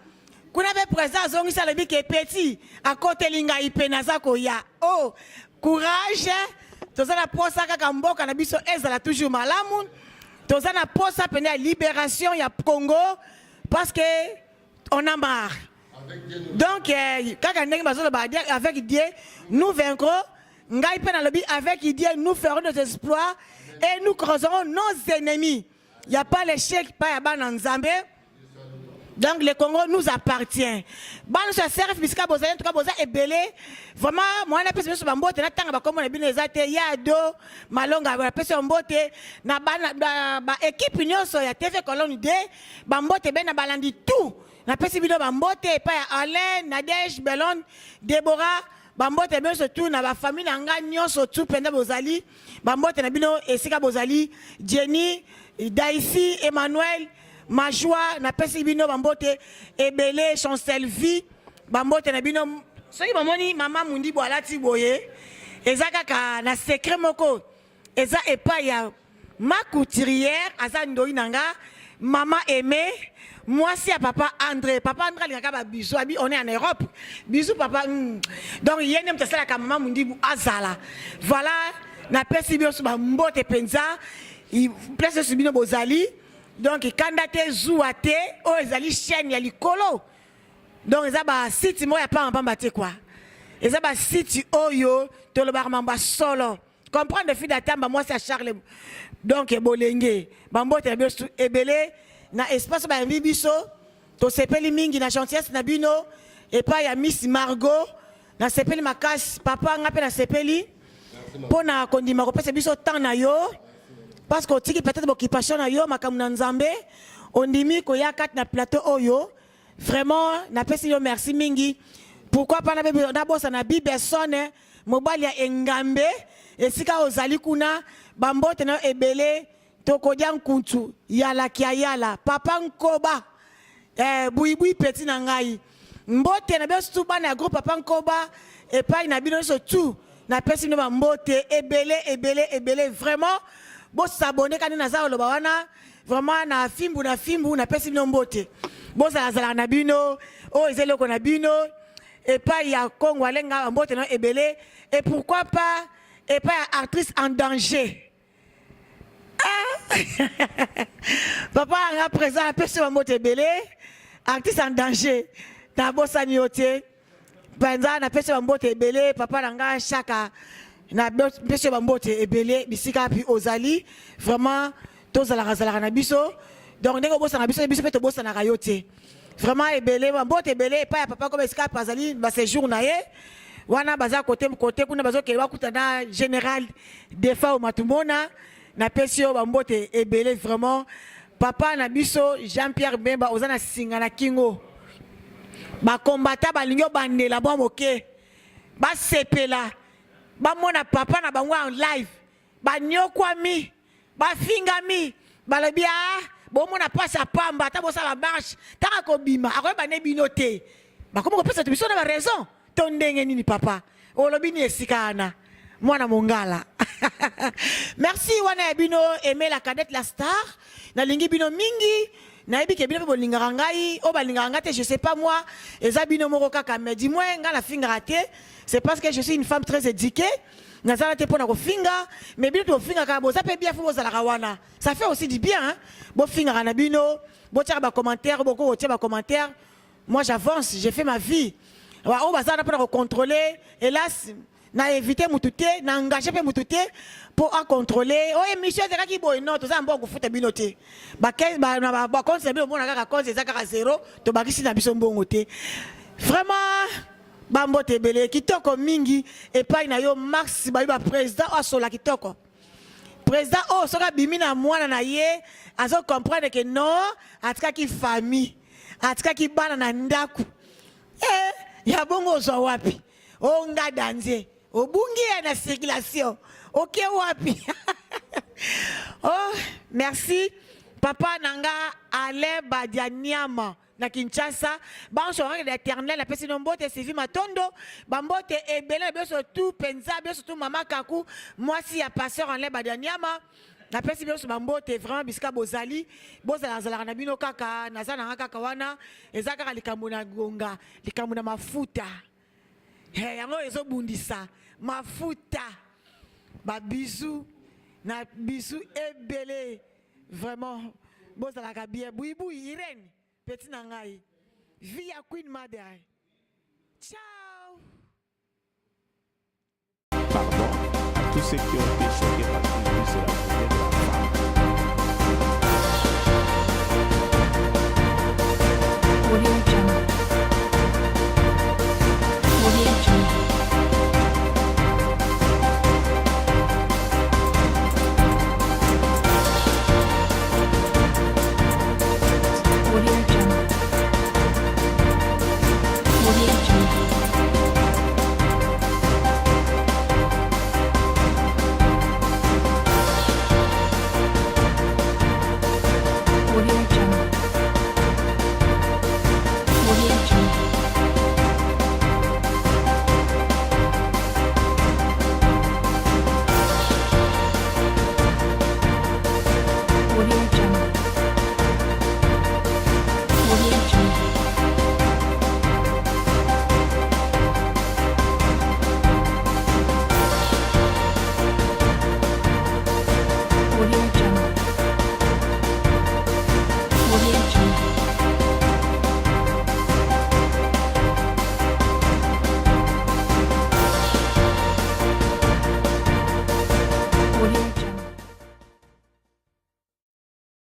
kuna be présent zongisa lobi ke petit à côté linga ipenaza ko ya oh courage tozana posa kaka mboka na biso ezala toujours malamu tozana posa pena libération ya Congo parce que on a marre. Donc avec Dieu nous vaincrons ngai pena lobi avec Dieu nous ferons nos exploits et nous creuserons nos ennemis. Il n'y a pas l'échec pas ya bana nzambe. Donc le Congo nous appartient. Ban so serf biska boza en tout cas boza ebele. Vraiment moi na pese so bambote na tanga ba komo na bino ezate ya do malonga ba pese mbote na ba équipe nyonso ya TV Colonne 2 bambote be na balandi tout. Na pese bino bambote pa ya Alain, Nadège, Belon, Déborah bambote benso tout na ba famille na nga nyonso tout penda bozali bambote na bino esika bozali Jenny, Daisy, Emmanuel ma joie na pesi bino bambote ebele Chancelvi bambote na bino soki bamoni mama mundi bo alati boye ezaka ka na secret moko eza epai ya ma couturière aza ndoi nanga maman aimé mwasi ya papa André alingaka ba bisou abi on est en Europe bisou papa donc yene mtasala ka maman mundibu azala voilà na pesi bioso ba mbote penza i place subino bozali donc kanda te zuwa te o ezali chaîne ya likolo donc eza ba site mo ya pa mbamba te quoi eza ba site oyo to lo ba mamba solo comprendre fi datamba moi c'est Charles donc bolenge bambote bioso ebele na espace ba bibiso to sepeli mingi na gentillesse na bino et pas ya Miss Margot na sepeli makasi papa ngape na sepeli pona kondima ko pesa biso temps na yo parce que tiki peut-être occupation na yo makamu na nzambe ondimi ko ya kat na plateau oyo vraiment na pesi yo merci mingi pourquoi pas na bossa na bibesone mobali ya engambe esika ozali kuna bambote na ebele tokodia nkuntu yala kia yala papa nkoba buibui petit na ngai mbote na beso bana ya groupe papa nkoba epai na bino so tout na pesi no mbote ebele vraiment bo s'abonner quand na za loba wana vraiment na fimbu na pesi no mbote bo za na bino o ezelo ko na bino epai ya Kongo alenga mbote no ebele et pourquoi pas epai ya actrice en danger. Papa a présent un peu sur moto belé, artiste en danger. Na bossa niote, pendant na pese moto belé, papa nanga chaka na pese moto belé, bisika puis ozali, vraiment tous à la razala na biso. Donc ndeko bossa na biso peut bossa na rayote. Vraiment ebelé, moto belé, pas papa comme escape azali ba séjour na ye. Wana baza côté kuna bazo ke bakutana général des fois au matumona. Na pesio bambote ebele vraiment papa na biso Jean-Pierre Bemba ozana singa na kingo ba kombata balingo bandela bwa moke ba sepela ba mona papa na bango en live ba nyokwami ba fingami ba lebia bo mona pasa pamba ta bosa ba marche ta ko bima akoy ba ne binote ba komo ko pesa biso na ba raison to ndenge nini papa olobi ni esikana mwana mongala. Merci wana bino aimer la cadette la star na lingi bino mingi na ebi ke bino po lingara ngai o ba lingara ngate je sais pas moi eza bino moko kaka mais dis-moi nga la finga raté c'est parce que je suis une femme très éduquée na zala te pona ko finga mais bino to finga ka bo ça peut bien fo za la kawana ça fait aussi du bien hein bo finga na bino bo tia ba commentaire bo ko tia ba commentaire moi j'avance j'ai fait ma vie wa o ba za na pona ko contrôler hélas na éviter mututé na engager pe mututé pour à contrôler oh émission de qui boy non to za mbo ko futa binoté ba 15 ba compte c'est bien bon na kaka compte c'est kaka 0 to ba kisi na biso mbongo te vraiment ba mbote belé kitoko mingi et pas na yo Max ba président asola kitoko président oh soka bimi na mwana na ye azo comprendre que non atika ki famille atika ki bana na ndaku ya bongo zo wapi o nga danze obungi na circulation ok wapi oh merci papa nanga ale badianiama na Kinshasa banso de l'éternel la pesi nombote Sylvie Matondo bambote ebele beso tout penza beso tout mama kaku moi si ya pasteur en le badianiama na pesi beso bambote vraiment biska bozali bozala zala na bino kaka nazana kaka wana ezaka likambo na gonga likambo na mafuta yango ezo bundisa mafuta ba bisou na bisou ebele vraiment bozala ka bien buibu Irène petit nangai via Queen Mother ciao. Pardon à tous ceux qui ont été choqués par ce que c'est la journée de la femme.